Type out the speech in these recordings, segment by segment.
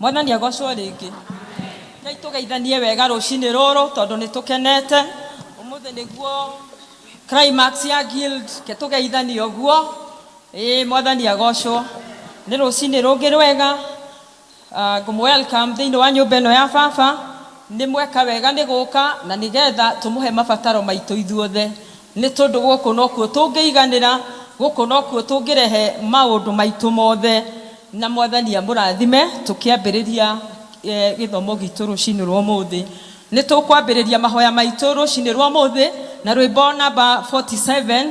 Mwathani agocwo ringi. Ngai tugeithanie wega rucini ruru tondu ni tukenete. Umuthi niguo climax ya guild ke tugeithanie oguo. Mwathani agocwo. Ni rucini rungi rwega. Ngum welcome thiini wa nyumba ino ya baba. Ni mweka wega ni guka na nigetha tumuhe mabataro maitu ithuothe. Ni tondu guku nokuo tungiiganira, guku nokuo tungirehe maundu maitu mothe. Na Mwathani amurathime tukiambiriria githomo gitu rucini rwa muthi. Ni tukwambiriria mahoya maitu rucini rwa muthi na rwimbo namba 47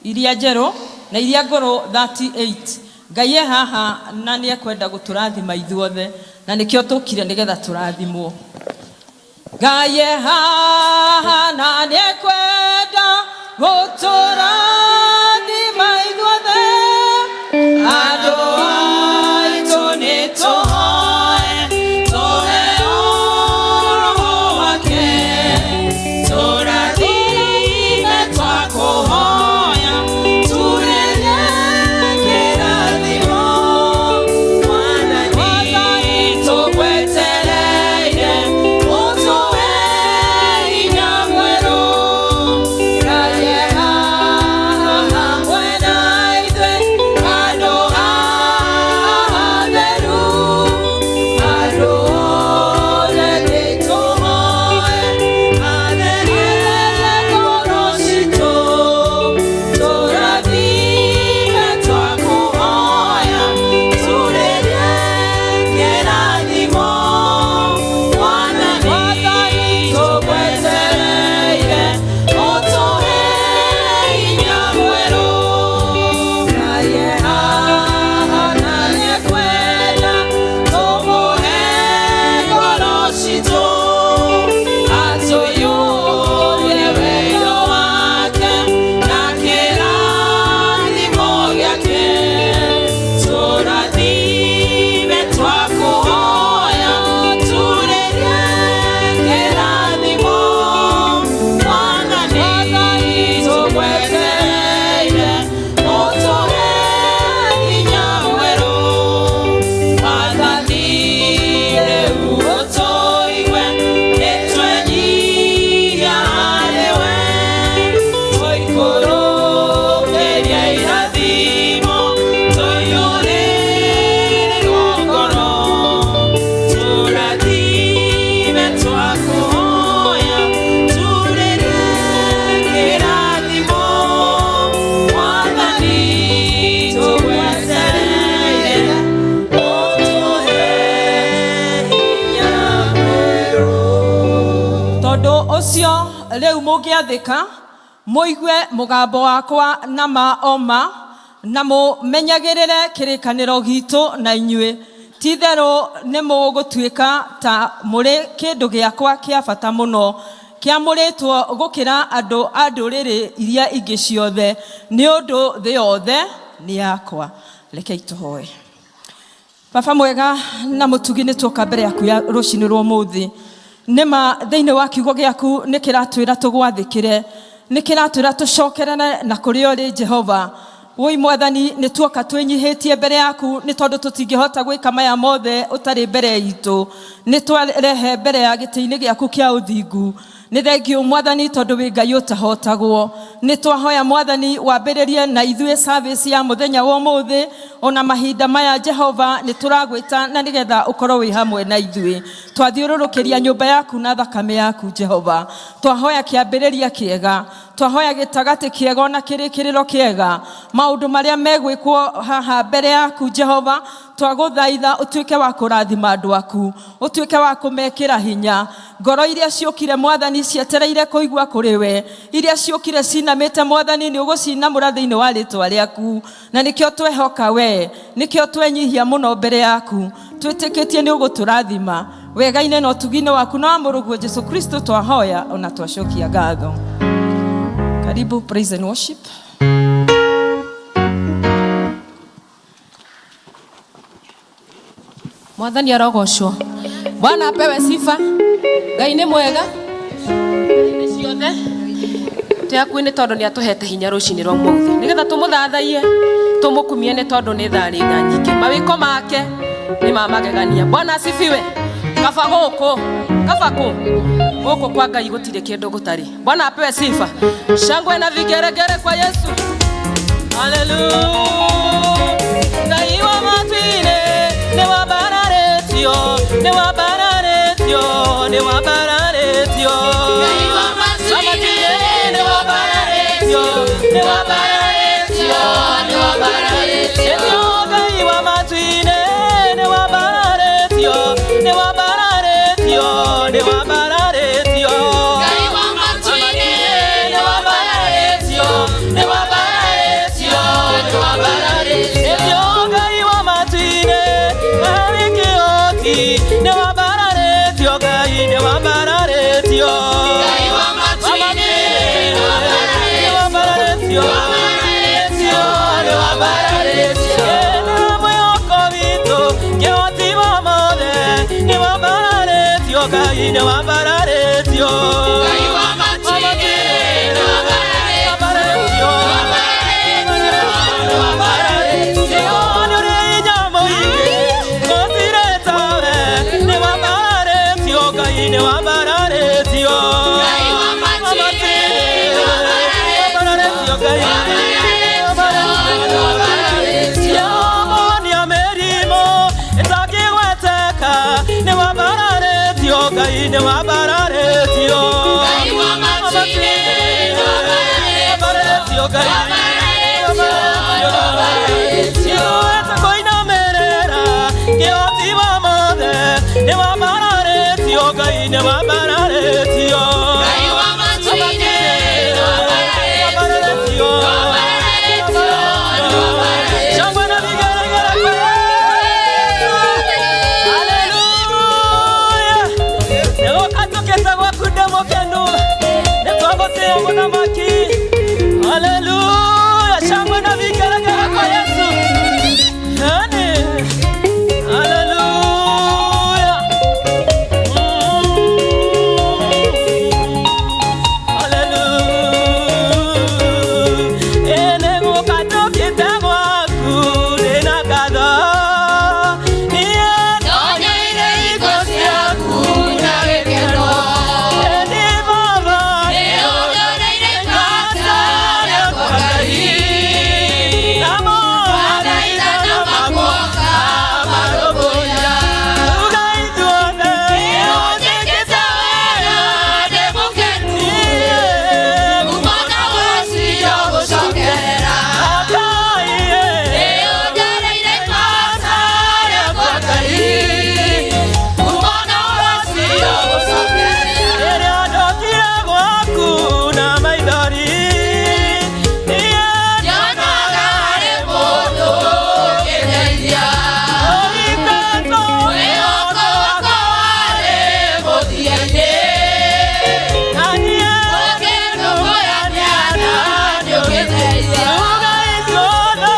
iria njeru na iria nguru 38. Ngai haha na ni ekwenda guturathima ithuothe na nikio tukire nigetha turathimwo. Gaye hana nekweda gotora di maigode adoai toneto Osio leu mugiathika muigue mugambo wakwa na maoma na mumenyagirire kirikaniro gitu na inyue tithero ni mugutuika ta muri kindu giakwa kia bata muno kia muritwo gukira andu a nduriri iria ingi ciothe ni undu thi yothe ni yakwa. Rekei tuhoe. Baba mwega na mutugi ni tuka mbere yaku ya rucini rwa muthi nema thiini wa kiugo giaku nikiratwira tugwathikire nikiratwira tucokerane na kuri uri Jehova. Woi mwathani nituoka twinyihitie mbere yaku ni tondu tutingihota gwika maya mothe utari mbere itu nitwarehe mbere ya gitiini giaku kia uthingu. Ni thengio mwathani tondu wi Ngai utahotagwo. Nitwahoya mwathani wambiririe na ithue service ya muthenya wa muthi ona mahinda maya Jehova nituragwita na nigetha ukorwo wi hamwe na ithue. Twathiururukiria nyumba yaku na thakame yaku Jehova. Twahoya kiambiriria kiega, twahoya gitagati kiega na kirikiriro kiega. Maundu maria megwikwo haha mbere yaku Jehova twaguthaitha utuike wa kurathima andu aku, utuike wa kumekira hinya. Ngoro iria ciukire mwathani cietereire kuigua kuri we, iria ciukire cinamite mwathani ni ugucinamura thiini wa ritwa riaku, na nikio twehoka we, nikio twenyihia muno mbere yaku, twitikitie ni uguturathima wegaine na utugine waku na murugu Jesu Kristo twahoya ona twacokia ngatho. Karibu praise and worship. Mwathani arogocwo. Bwana apewe sifa. Ngai ni mwega. Ni ciothe. Teakwini tondu ni atuhete hinya rucini rwa muthi. Nigetha tumuthathaie, tumukumie ni tondu ni thari nyingĩ. Mawiko make ni mamagegania. Bwana asifiwe. Kaba guku kwa Ngai gutire kindu gutari. Bwana apewe sifa. Shangwe na vigeregere kwa Yesu. Hallelujah. Ngai wa matwine ne wabararetio, ne wabararetio, ne wabararetio. Ngai wa matwine ne wabararetio, ne wabararetio, ne wabararetio. Ngai wa matwine ne wabararetio, ne wabararetio, ne wabararetio. Ngai wa matwine ne wabararetio, ne wabararetio, ne wabararetio. Ngai wa matwine ne wabararetio, Ngai ne wabararetio. Ngai nĩ wambararitio Ngai wa matinĩ wambararitio wambararitio nĩ ũrĩ hinya mũingĩ gũtirĩ tawe nĩ wambararitio Ngai nĩ wambararitio Ngai wa matinĩ wambararitio Ngai wambararitio monia mĩrimũ ĩtakĩgweteka nĩ wambararitio Ngai nĩ wambararitio Ngai wa matinĩ wambararitio Ngai wambararitio etakoinamĩrĩra kĩhoti wa mothe nĩ wambararitio Ngai nĩ wambararitio Ngai wa matinĩ wambararitio shangwe na vigelegele haleluya leo katokeza gwaku ndemokenu nĩtwagotea mũthamaki haleluya shangwe na vigelegele kwa Yesu yani haleluya haleluya ene gũkatokete gwaku ndĩna ngatho nonyeire iko ciaku na gĩkeno eni baba nĩũnyoneire kata rĩakwa Ngai namo mathaithana makwoka marũbũya uga ithuothe nĩũnjĩkĩte wega ndĩ mũkenu kumona wacio gũcokerera Ngai nĩũnyoneire kata rĩakwa Ngai kumona wacio gũcokerera rĩrĩa ndokire gwaku na maithori nyonaga harĩ mũndũ ũngĩndeithia mwĩhoko wakwa warĩ mũthia-inĩ ũkĩndũmbũyania na nĩũngĩndeithia uga ithuothe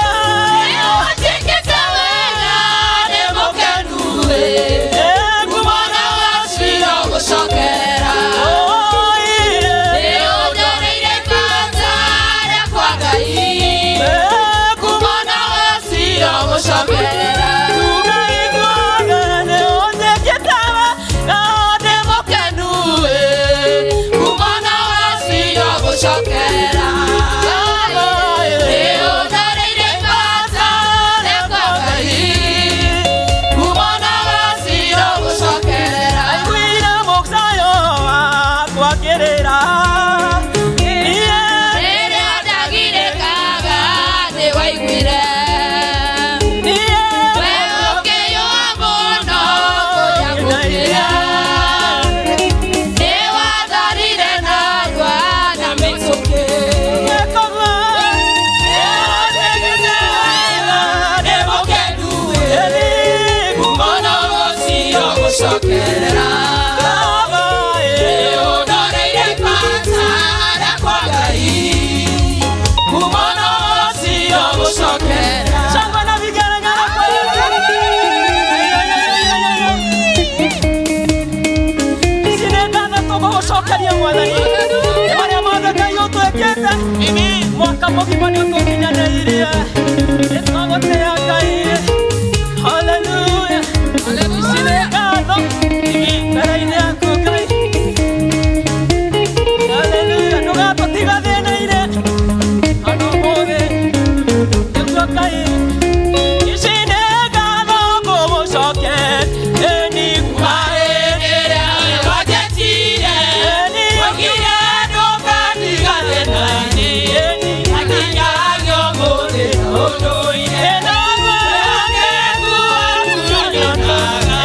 nĩũnjĩkĩte wega ndĩ mũkenu kumona wacio gũcokerera nĩũnyoneire kata rĩakwa Ngai kumona wacio gũcokerera uga ithuothe nĩũnjĩkĩte wega ndĩ mũkenu kumona wacio gũcokerera nĩũnyoneire kata rĩakwa Ngai kumona wacio gũcokerera aiguire mũksayo wakwakĩrĩra rĩrĩa ndagirĩkaga nĩwaiguire we ũkĩyũa mũno kũnyamũkĩra nĩwatharire narua na mĩtũkĩ nĩũnjĩkĩte wega ndĩ mũkenu kumona wacio gũcokerera nĩũnyoneire kata rĩakwa Ngai kumona wacio gũcokerera shangwe na vigelegele kwa Yesu ici nĩ ngatho tũgũgũcokeria Mwathani marĩa mothe Ngai ũtwĩkĩte mwaka mũgima nĩũtũkinyanĩirie nĩtwagũtĩa Ngai haleluya ici nĩ ngatho mbere-inĩ yaku Ngai haleluya ndũgatũtiga thĩna-inĩ ona ũmũthĩ nĩguo Ngai ici nĩ ngatho ngũgũcokeni kuma hĩndĩ ĩrĩa wanjetire waugire ndũkatiga thĩna-inĩ akinyagia ũmũthĩ ũndũire naguo ngĩkuo kunyonaga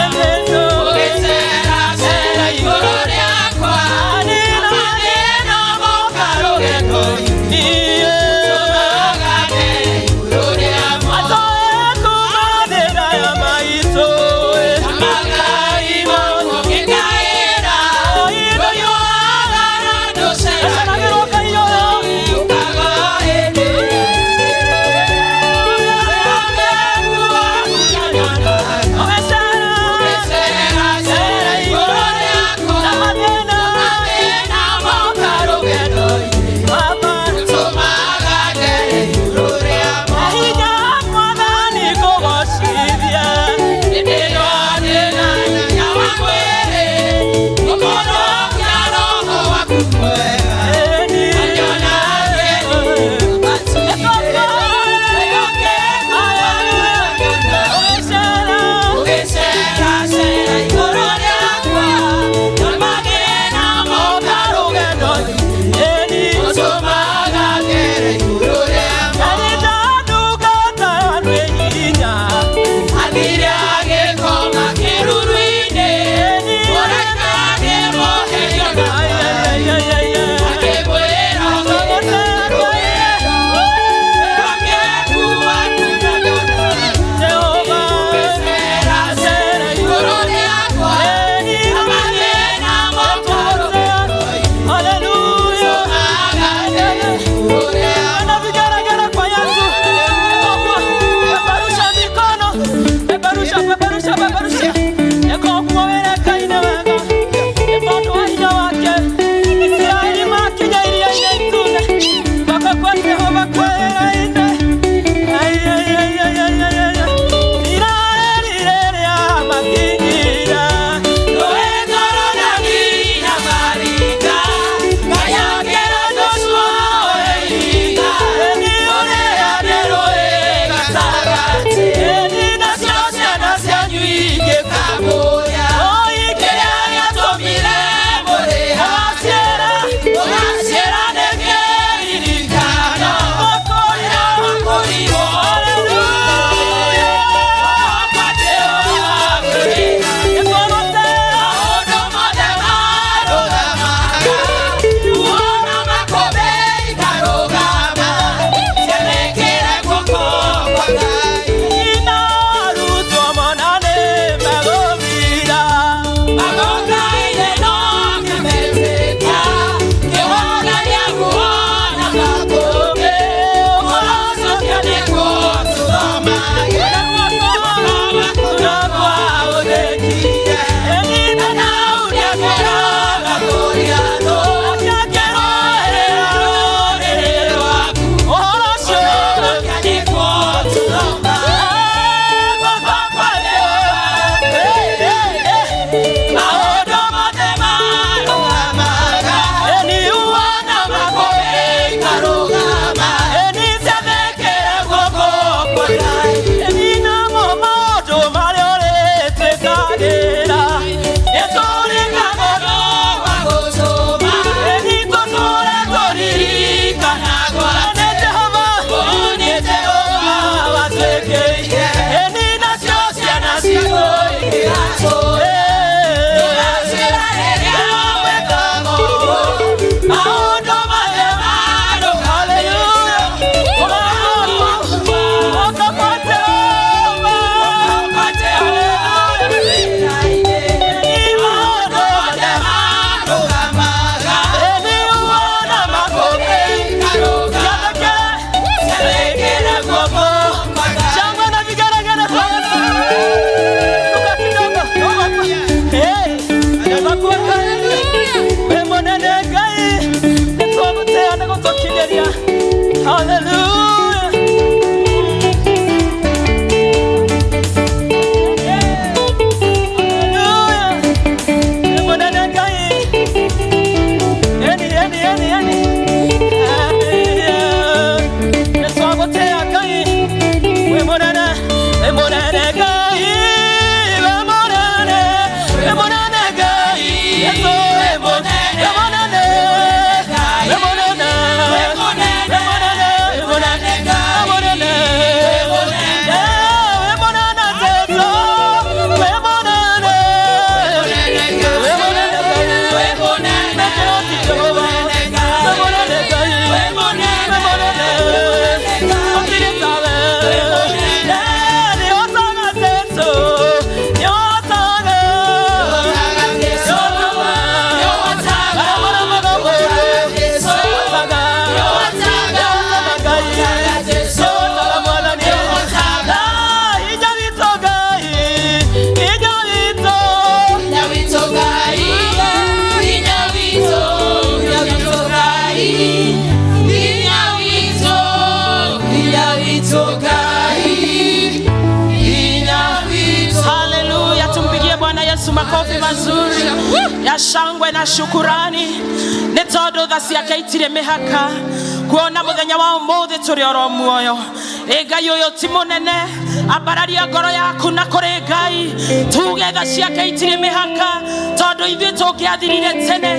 Makofi mazuri ya shangwe na shukurani nĩ tondũ tha ciake itirĩ mĩhaka kuona mũthenya wa ũmũthĩ tũrĩ oro muoyo. Ngai ũyũ ti mũnene, ambararia ngoro yaku na kũrĩ Ngai, tuge tha ciake itirĩ mĩhaka tondũ ithuĩ tũngĩathirire tene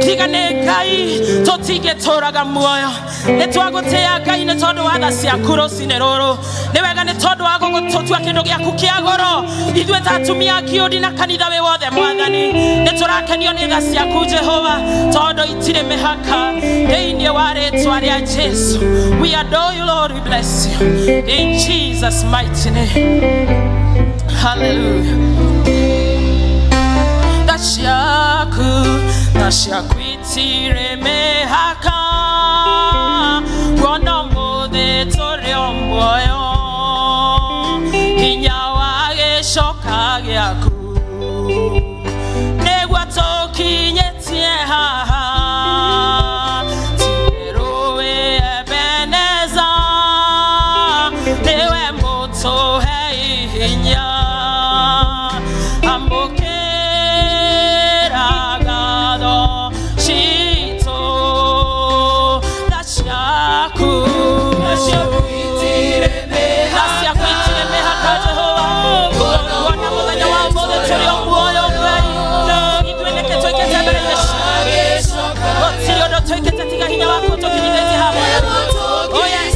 tiga nĩ Ngai tũtingĩtũraga muoyo. Nĩ twagũtĩĩa Ngai nĩ tondũ wa tha ciaku rũcinĩ rũrũ, nĩ wega nĩ tondũ wa gũgũtua kĩndũ gĩaku kĩa goro. Ithuĩ ta atumia kĩũndi na kanitha wĩ wothe Mwathani nĩ tũrakenio nĩ tha ciaku Jehova tondũ itirĩ mĩhaka thĩinĩ wa rĩĩtwa rĩa Jesu. We adore you Lord, we bless you in Jesus mighty name. Hallelujah. Tha ciaku itirĩ mĩhaka kuona ũmũthĩ tũrĩ o muoyo, hinya wa gĩcoka gĩaku nĩguo tũkinyĩtie haha. Tiwe Ebeneza, niwe mũtũhe hinya, amũkĩra ngatho citũ. Tha ciaku itirĩ mĩhaka Jehova, kuona mũthenya wa ũmũthĩ tũrĩ o muoyo Ngai. Ithuĩ nĩkĩ tũikĩte mbere ya Yesu, gũtirĩ ũndũ tũikĩte tiga hinya waku tũkinyithĩtie haha. Oh yes,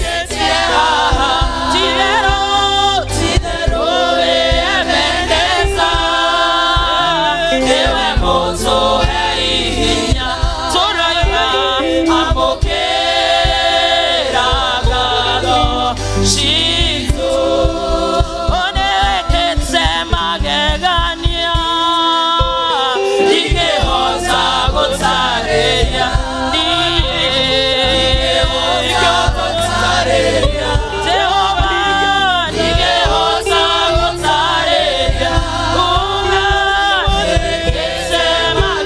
ti-itherũ wĩ Ebeneza, niwe mũtũhe hinya, tũroiga amũkĩra ngatho citũ. Onekete magegania ingĩhota gũtarĩria, Jehova ningĩhota gũtarĩria. Onekete magegania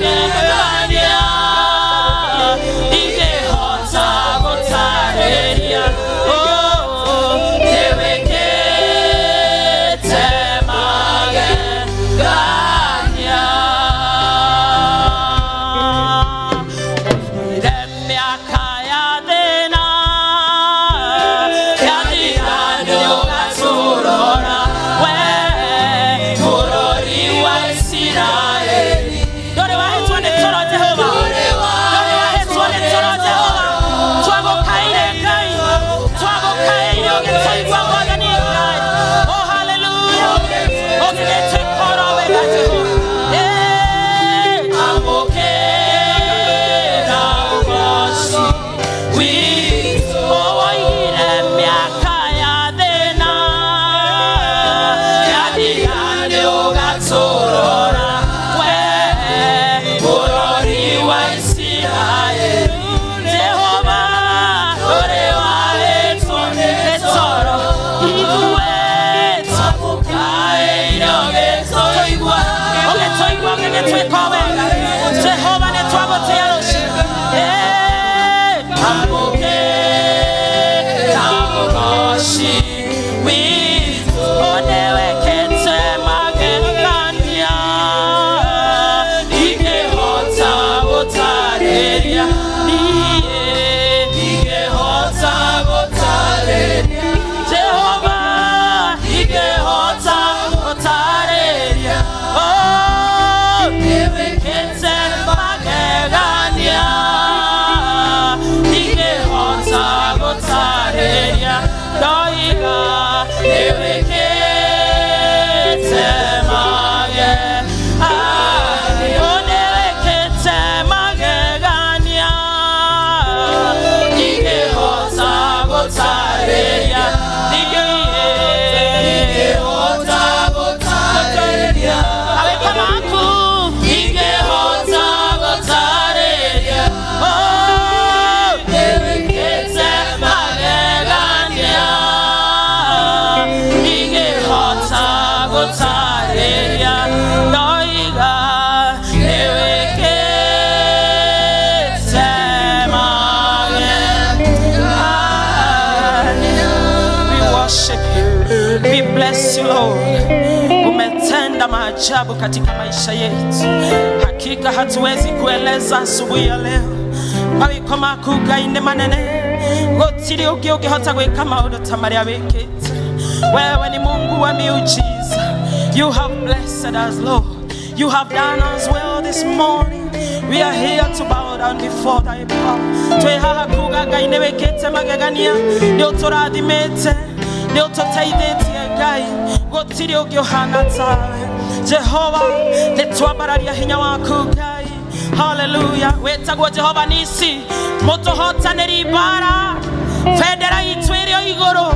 Lord. Umetenda maajabu katika maisha yetu. Hakika hatuwezi kueleza asubuhi ya leo. Mawiko makuu Ngai ni manene. Gutiri ungi ungihota gwika maundu ta maria wikite. Wewe ni Mungu wa miujiza. You have blessed us, Lord. You have done us well this morning. We are here to bow down before thy power. Twehaha kuga Ngai ni wikite magegania. Ni uturathimite. Ni ututeithitie Ngai. Gutiri ungi uhana tawe. Jehova nitwambararia hinya waku Ngai. Hallelujah. Wetagwo Jehova Nisi. Mutuhotaniri bara. Federa itwirio iguru.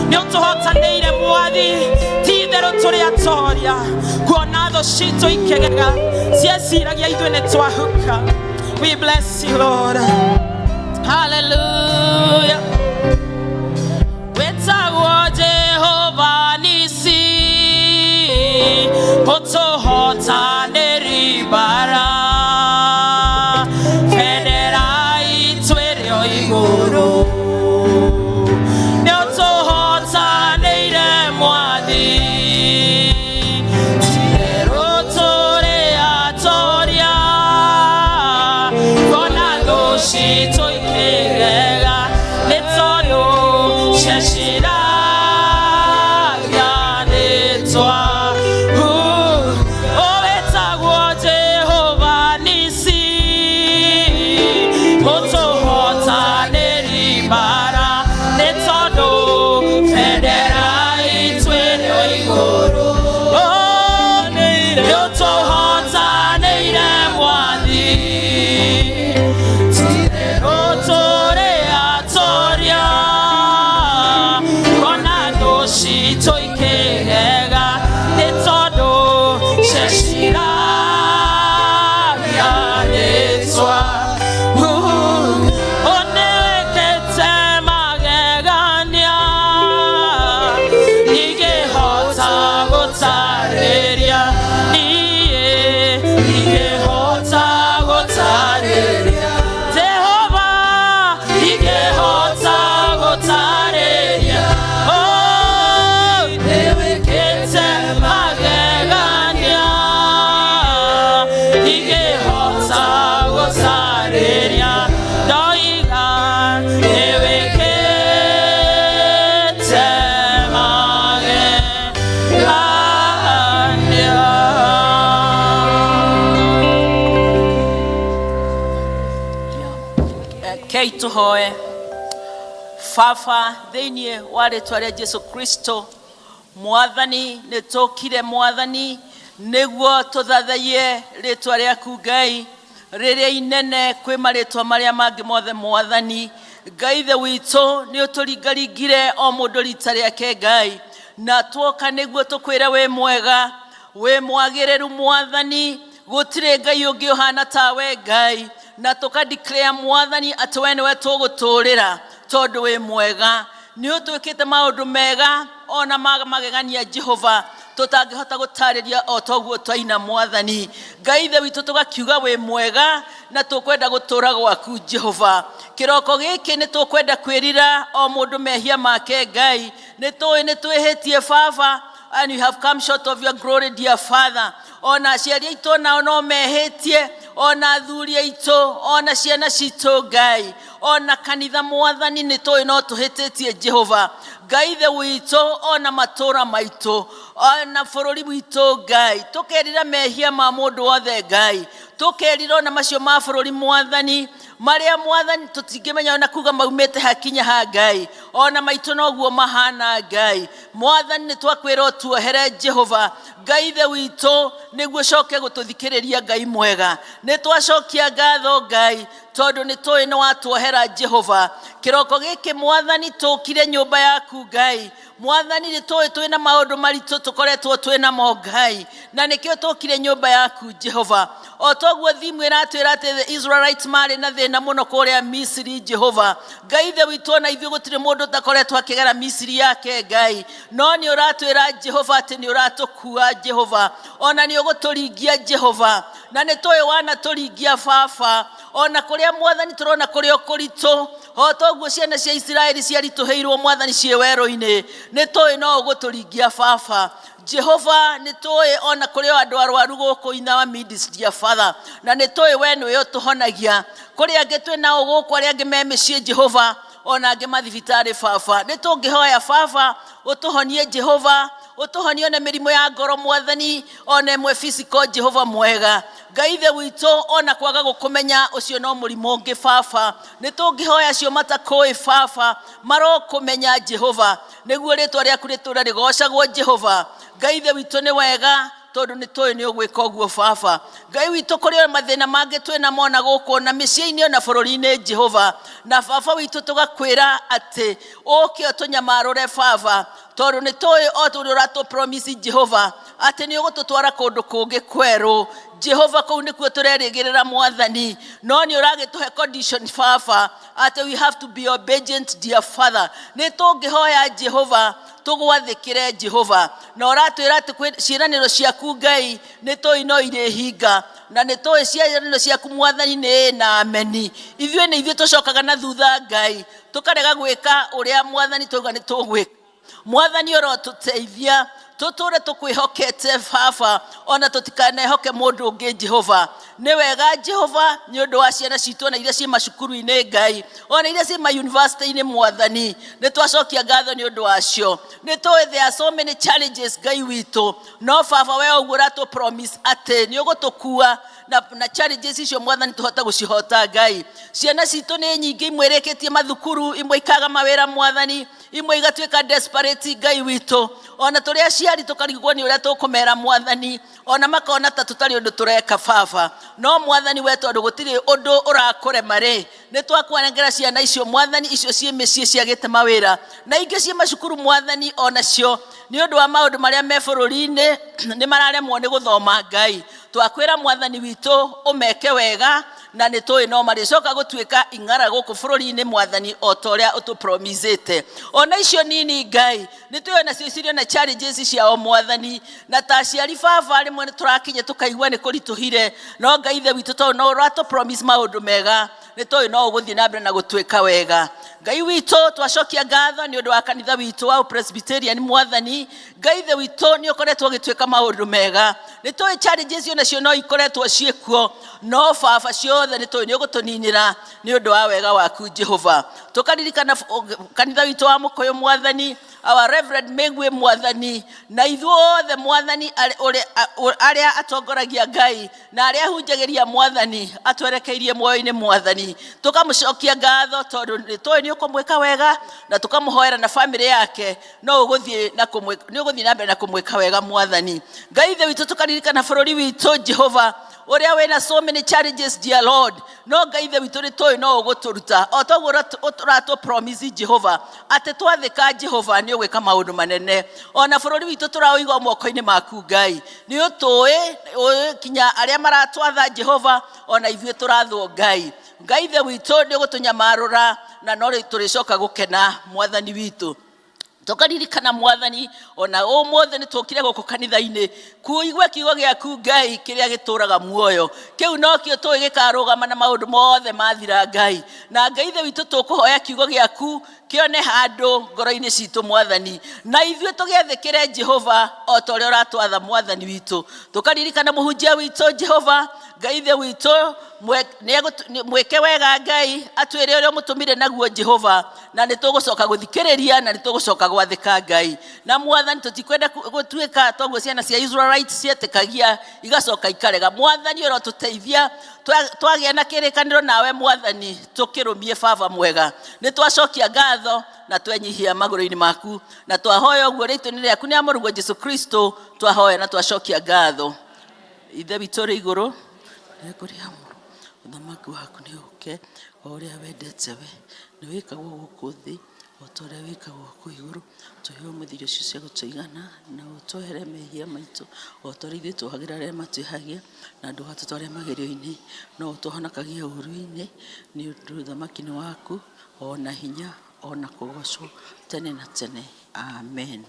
Ni utuhotanire mwathi. Titheru turi atoria. Kuona tho citu ikegega. Cieciragia ithuĩ nitwahuka. We bless you, Lord. Hallelujah. Wetagwo Jehova Nisi. Mutuhotaniri bara. Federa itwirio iguru. Ni utuhotanire mwathi. Titheru turi atoria. Kuona tho citu ikegega. Ni tondu cieciragia nitwahuka. Wetagwo Jehova Nisi. Mutuhotaniri bara. Ni tondu federa itwirio iguru. Ni utuhotanire mwathi. Titheru turi atoria. Kuona tho citu ikegega. Ni tondu cieciragia nitwahuka. Onewekete magegania. Ingĩhota gũtarĩria. Ingĩhota gũtarĩria. Jehova ingĩhota gũtarĩria. Nĩwĩkĩte magegania. Ingĩhota gũtarĩria. Ndoiga nĩwĩkĩte magegania. Kei tuhoe. Baba thĩinĩ wa rĩĩtwa rĩa Jesu Kristo, Mwathani nĩtũkire Mwathani nĩguo tũthathaiye rĩĩtwa rĩaku Ngai rĩrĩa inene kwĩ marĩĩtwa marĩa mangĩ mothe Mwathani. Ngai ithe witũ nĩ ũtũringaringire o mũndũ rita rĩake Ngai, na tuoka nĩguo tũkwĩre wĩ mwega, wĩ mwagĩrĩru Mwathani. Gũtirĩ Ngai ũngĩ ũhana tawe Ngai, na tũka-declare Mwathani atĩ we nĩwe tũgũtũũrĩra tondũ wĩ mwega. Nĩ ũtwĩkĩte maũndũ mega ona magegania Jehova tũtangĩhota gũtarĩria o toguo twaina Mwathani. Ngai ithe witũ tũgakiuga wĩ mwega na tũkwenda gũtũũra gwaku Jehova. Kĩroko gĩkĩ nĩ tũkwenda kwĩrira o mũndũ mehia make Ngai. Nĩtũĩ nĩtwĩhĩtie Baba, and you have come short of your glory, dear Father. Ona aciari aitũ nao no mehĩtie, ona athuri aitũ, ona ciana citũ Ngai, ona kanitha Mwathani nĩtũĩ no tũhĩtĩtie Jehova. Ngai ithe witũ ona matũũra maitũ, ona bũrũri witũ Ngai, tũkerira mehia ma mũndũ wothe Ngai, tũkerira ona macio ma bũrũri Mwathani maria Mwathani tũtingĩmenya ona kuga maumĩte hakinya ha Ngai, ona maitũ noguo mahana Ngai. Mwathani nĩtwakwĩra tuohere Jehova. Ngai ithe witũ nĩguo coke gũtũthikĩrĩria Ngai mwega. Nĩtwacokia ngatho Ngai tondũ nĩtũĩ nĩwatuohera Jehova. Kĩroko gĩkĩ Mwathani tũkire nyũmba yaku Ngai. Mwathani nĩtũĩ twĩna maũndũ maritũ tũkoretwo twĩna mo Ngai, na nĩkĩo tũkire nyũmba yaku Jehova. O toguo thimu ĩratwĩra atĩ the Israelites marĩ na thĩna mũno kũrĩa Misiri Jehova. Ngai ithe witũ ona ithuĩ gũtirĩ mũndũ ũtakoretwo akĩgera Misiri yake Ngai, no nĩ ũratwĩra Jehova atĩ nĩ ũratũkua Jehova, ona nĩ ũgũtũringia Jehova. Na nĩtũĩ wanatũringia Baba, ona kũrĩa oria mwathani turona kurio kurito o toguo ciana cia Israeli ciarituheirwo mwathani cie wero-ini ni toi no guturingia baba Jehova ni toi ona kurio andu arwaru guku inawa midis dia father na ni toi we niwe utuhonagia kuri ange twi nao guku aria ange me micii Jehova ona ange mathibitari baba ni tungihoya baba utuhonie Jehova utuhonie na mirimo ya ngoro mwathani ona mwe physical Jehova mwega Ngai witũ ona kwaga gukumenya ucio no murimo ungi baba ni tungihoya cio matakoi baba marokumenya Jehova niguo ritwa riaku ritura rigocagwo Jehova Ngai witũ ni wega tondu ni toi ni ugwika uguo baba Ngai witũ kuri mathina mangi twina mona guku na micii-ini ona bururi-ini Jehova na baba witũ tugakwira ati uke utunyamarure baba tondu ni toi o tu ratu promise Jehova ati ni ugututwara kundu kungi kweru Jehova kau nikuo turerigirira mwathani no ni uragituhe condition baba ati we have to be obedient dear father ni tungihoya Jehova tugwathikire Jehova na uratwira ati ciiraniro ciaku Ngai ni toi no irehinga na ni toi ciiraniro ciaku mwathani ni na ameni ithuĩ ni ithuĩ tucokaga na thutha Ngai tukarega gwika uria mwathani tuga ni tugwika mwathani urotuteithia tuture tukwihokete baba ona tutikanehoke mundu ungi Jehova ni wega Jehova ni undu wa ciana citu na iria ci macukuru-ini Ngai ona iria ci ma university-ini mwathani ni twacokia ngatho ni undu wacio ni toi there are so many challenges Ngai witu no baba we ugura tu promise ate ni ugutukua na challenges icio mwathani tuhota gucihota Ngai ciana citu ni nyingi imwereketie mathukuru imwe ikaga mawira mwathani imwe igatwika desperate Ngai witu ona turi aciari tukarigwo ni uria tukumera mwathani ona makona ta tutari undu tureka baba no mwathani wetu andu gutiri undu urakuremare ni twakwanengera ciana icio mwathani icio cie micii ciagite mawira na ingi cie macukuru mwathani ona cio ni undu wa maundu maria me bururi-ini ni mararemwo ni guthoma Ngai twakwira mwathani witu umeke wega na ni toi no maricoka gutwika ing'ara guku bururi-ini mwathani o toria utupromisete ona icio nini Ngai ni toi na cio na challenges ciao mwathani na ta ciari baba rimwe ni turakinya tukaigua ni kurituhire no Ngai witu to no ratu promise maundu mega ni toi no uguthii na mbere na gutwika wega Ngai witu twacokia ngatho ni undu wa kanitha witu wa Presbyterian mwathani Ngai witu ni ukoretwo gitwika maundu mega ni toi challenges ona cio no ikoretwo ciekuo no baba ciothe ni toi ni ugutuninira ni undu wa wega waku Jehova tukaririkana kanitha witu wa Mukoyo mwathani our Reverend Megwe mwathani na ithuothe mwathani aria atongoragia Ngai na aria hunjagiria mwathani atwerekeirie moyo-ini mwathani tukamucokia ngatho tondu ni toi ni ukumwika wega na tukamuhoera na family yake no uguthii na mbere na kumwika wega mwathani Ngai witu tukaririkana bururi witu Jehova uria wena so many challenges dear Lord no Ngai witu ni toi no uguturuta o toguo uratu promise Jehova ati twathika Jehova ni ugwika maundu manene ona bururi witu turawiga moko-ini maku Ngai ni utui kinya aria maratwatha Jehova ona ithuĩ turathwo Ngai witu ni ugutunyamarura na no turicoka gukena mwathani witu tukaririkana mwathani ona umuthi ni tukire guku kanitha-ini kuigwa kiugo giaku Ngai kiria gituraga muoyo kiu no kio tui gikarugama na maundu mothe mathira Ngai na Ngai witu tukuhoya kiugo giaku kione handu ngoro-ini citu mwathani na ithuĩ tugiethekere Jehova o toria uratwatha mwathani witu tukaririkana muhunjia witu Jehova Ngai witu mweke wega Ngai atwire uria mutumire naguo Jehova na ni tugucoka guthikiriria na ni tugucoka gwathika Ngai na mwathani tutikwenda gutwika toguo ciana cia Israelites cietikagia igacoka ikarega mwathani urotuteithia twagia na kirikaniro nawe mwathani tukirumie baba mwega ni twacokia ngatho na twenyihia maguru-ini maku na twahoya uguo ritu-ini riaku ni amũrũguo Jesu Kristo twahoya na twacokia ngatho ithe witu ri iguru ni kuri amuru uthamaki waku ni uke o uria wendete we ni wikagwo guku thi o toria wikagwo ku iguru tuhe umithio cio cia gutuigana na utohere mehia maitu o toria ithuĩ tuhagira aria matwihagia na ndũgatũtware magerio-ini no ũtũhonokagia ũru-ini ni ũndũ uthamaki ni waku ona hinya ona kugocwo tene na tene amen.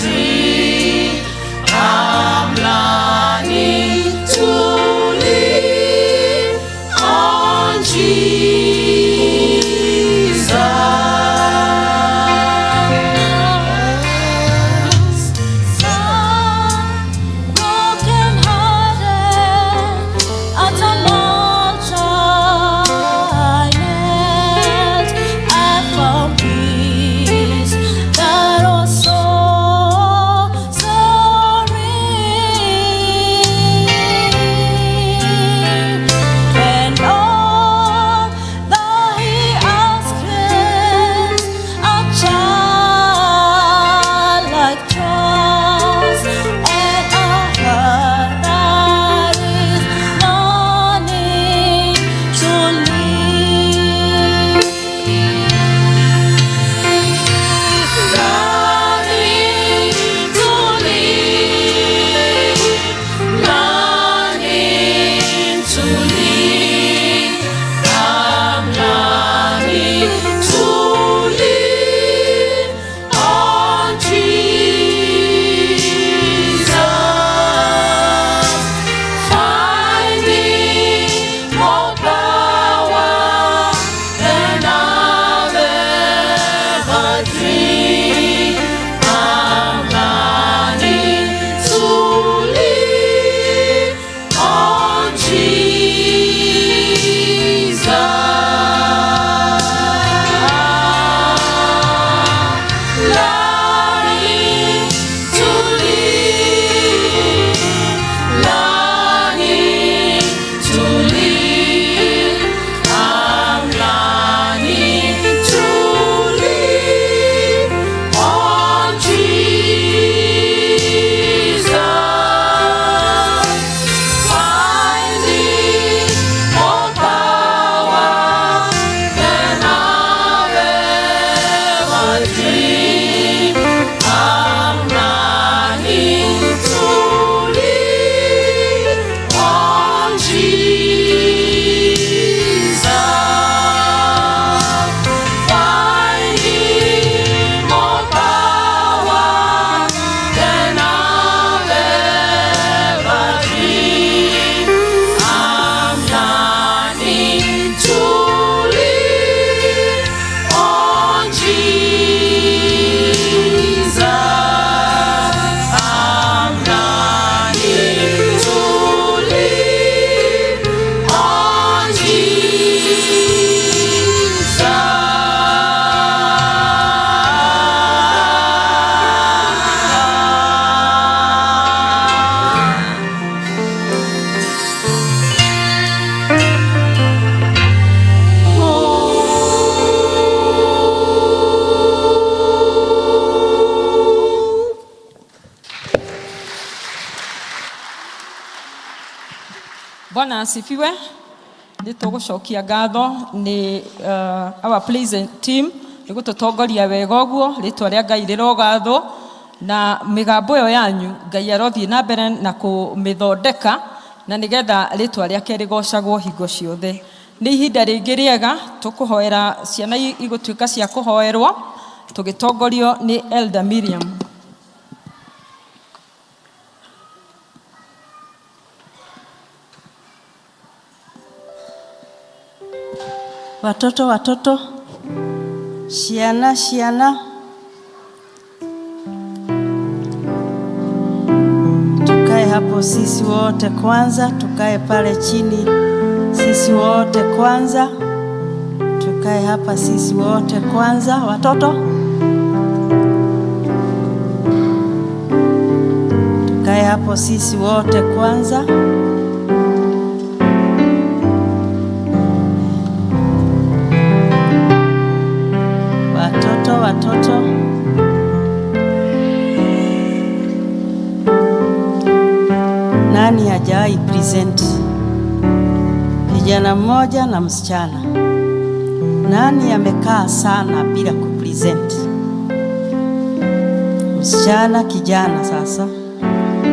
dream. I'm learning to lean on Jesus. Bwana asifiwe. Nitugucokia ngatho ni our pleasant team nigututongoria wega uguo ritwa ria Ngai rirogatho na migambo yo yanyu Ngai arothie na mbere na kumithondeka na nigetha ritwa riake rigocagwo hingo ciothe. Ni ihinda ringi riega tukuhoera ciana igutuika cia kuhoerwa tugitongorio ni Elder Miriam. Watoto, shiana, tukae hapo sisi wote kwanza, tukae pale chini sisi wote kwanza, tukae hapa sisi wote kwanza. Watoto, tukae hapo sisi wote kwanza. Watoto, nani hajawahi present? Kijana mmoja na msichana. Nani amekaa sana bila kupresent? Msichana, kijana. Sasa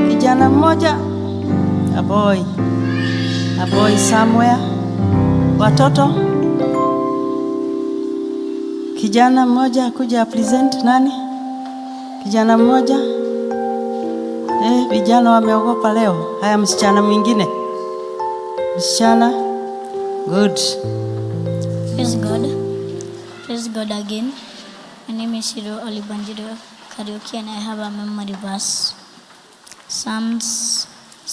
kijana mmoja, a boy somewhere. Watoto, kijana mmoja kuja present. Nani? Kijana mmoja. Vijana wameogopa leo. Haya, msichana mwingine. Msichana. Good. Praise God. Praise God again. My name is Shiro Olibanjiro Karaoke, and I have a memory verse. Psalms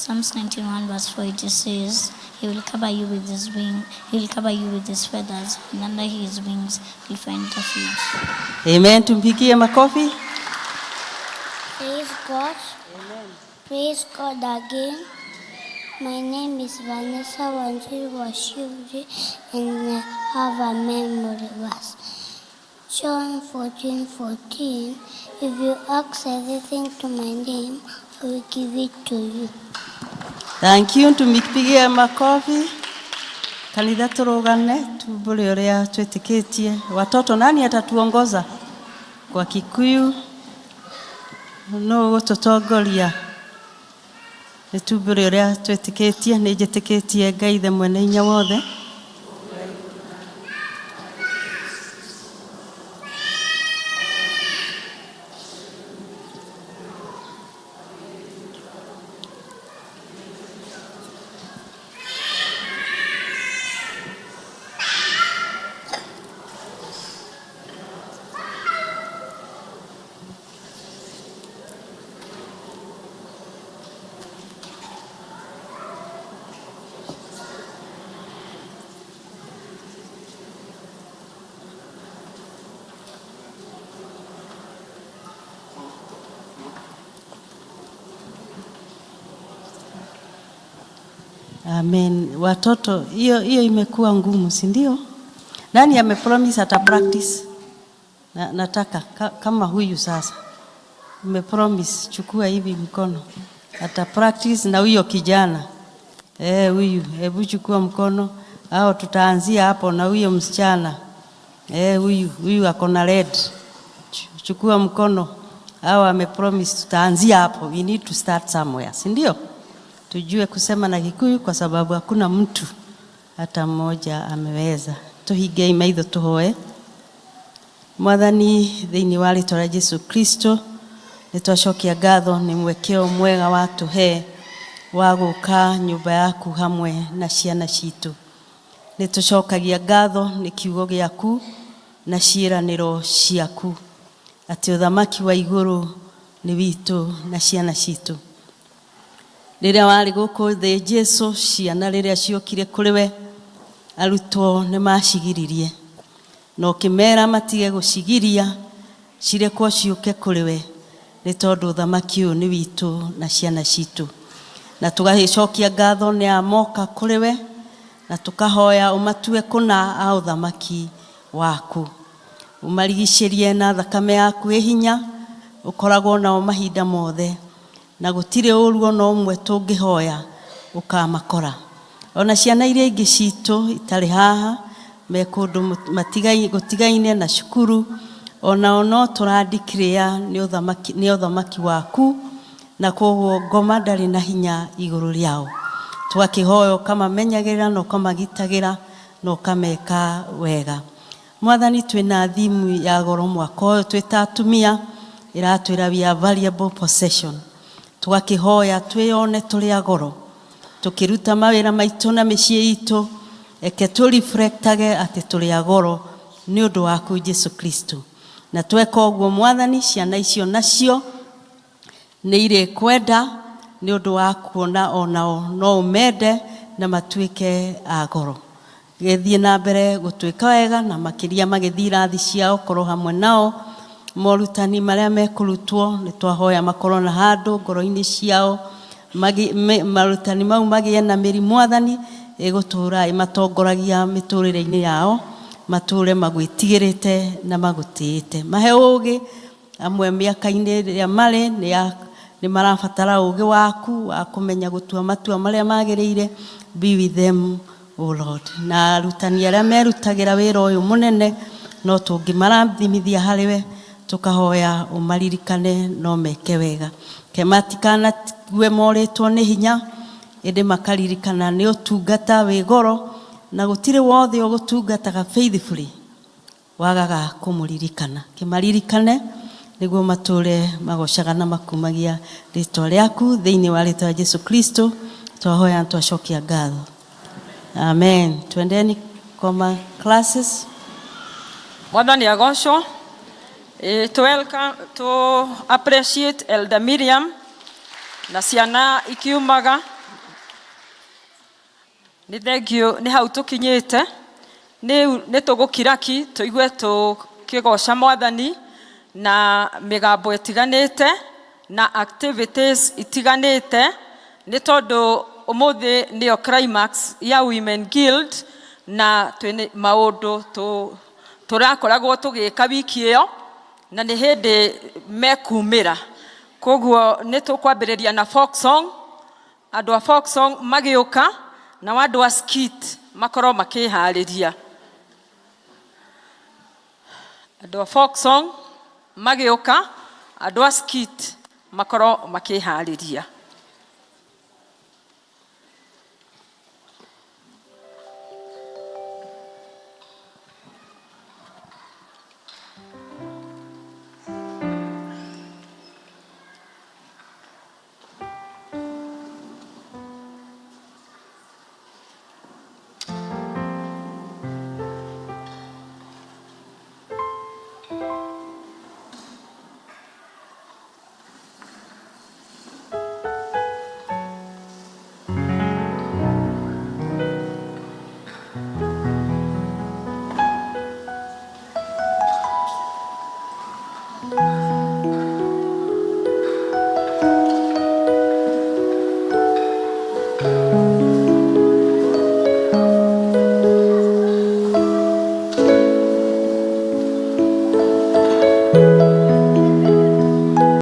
91 verse 4, it says, He will cover you with his wing. He will cover you with his feathers, and under his wings you'll find refuge. Amen. Tumpigie makofi. Praise God. Amen. Praise God again. My name is Vanessa Wanjiru Washuri, and I have a memory verse. John 14:14. If you ask everything to my name, I will give it to you. Thank you. Tumpigie makofi. Kanitha turugane tubule uria twetikitie. Watoto, nani atatuongoza kwa Kikuyu? No gututongoria. Nitubule uria twetikitie, nijetikitie Ngai the mwene hinya wothe. Amen. Watoto, hiyo imekuwa ngumu, si ndio? Nani amepromise ata practice? Nataka kama huyu sasa. Umepromise, chukua hivi mkono. Ata practice na huyo kijana. Huyu, hebu chukua mkono. Au tutaanzia hapo na huyo msichana. Huyu ako na red. Chukua mkono. Au amepromise tutaanzia hapo. We need to start somewhere, si ndio? Tujue kusema na Kikuyu kwa sababu hakuna mtu hata mmoja ameweza. Tuhige maitho tuhoe. Mwathani thiini wa ritwa rĩa Jesu Kristo, nitwacokia ngatho ni mwekeo mwega watuhe wa guka nyumba yaku hamwe na ciana citu. Nitucokagia ngatho ni kiugo giaku na ciiraniro ciaku ati uthamaki wa iguru ni witu na ciana citu. Riria wari guku thi Jesu, ciana riria ciokire kuri we, arutwo ni macigiririe no kimera matige gucigiria cirekwo ciuke kuri we, ni tondu uthamaki uyu ni witu na ciana citu. Na tugacokia ngatho ni amoka kuri we, na tukahoya umatue kuna a uthamaki waku, umarigicerie na thakame yaku hinya, ukoragwo nao mahinda mothe, na gutire uruo no umwe tungihoya ukamakora. Ona ciana iria ingi citu itari haha me kundu gutigaine na cukuru, ona turadeclare ni uthamaki waku, na koguo ngoma ndari na hinya iguru riao. Twakihoyo kama menyagira no kama gitagira no kameka wega. Mwathani, twina thimu ya goro mwaka uyu twita atumia iratwira we are valuable possession. Twakihoya twiyone turi agoro, tukiruta mawira maitu na micii itu, eke tu reflectage ati turi agoro ni undu waku Jesu Kristo. Na tweka uguo Mwathani, ciana icio nacio ni ire kwenda ni undu wa kuona onao no umende na matuike agoro. Gethie na mbere gutwika wega na makiria magithira thi ciao korwo hamwe nao. Morutani maria mekurutwo ni twahoya makorwo na handu ngoro-ini ciao, marutani mau magie na miri Mwathani igutura imatongoragia miturire-ini yao, mature magwitigirite na magutiite. Mahe ugi amwe miaka-ini ya mari ni marabatara ugi waku wa kumenya gutua matua maria magirire. Be with them, O Lord. Na arutani aria merutagira wira uyu munene no tungimarathimithia hariwe, tukahoya umaririkane no meke wega. Kematikana gwe moretwo ni hinya, ende makaririkana ni utungata wi goro, na gutire wothe ugutungataga faithfully wagaga kumuririkana. Kimaririkane niguo mature magocaga na makumagia ritwa riaku thiini wa ritwa Jesu Kristo twahoya twacokia ngatho. Amen. Twendeni koma classes. Mwathani agocwo. To welcome, to appreciate Elder Miriam na ciana ikiumaga. Nĩ thengio nĩ hau tũkinyĩte. Nĩ tũgũkiraki tũigue tũkĩgoca Mwathani na mĩgambo ĩtiganĩte na activities itiganĩte, nĩ tondũ ũmũthĩ nĩyo climax ya Women Guild na twĩna maũndũ tũrakoragwo tũgĩka wiki ĩyo na nĩ hĩndĩ mekumĩra. Koguo nĩ tũkwambĩrĩria na folk song, andũ a folk song magĩũka na andũ a skit makorwo makĩharĩria. Andũ a folk song magĩũka, andũ a skit makorwo makĩharĩria.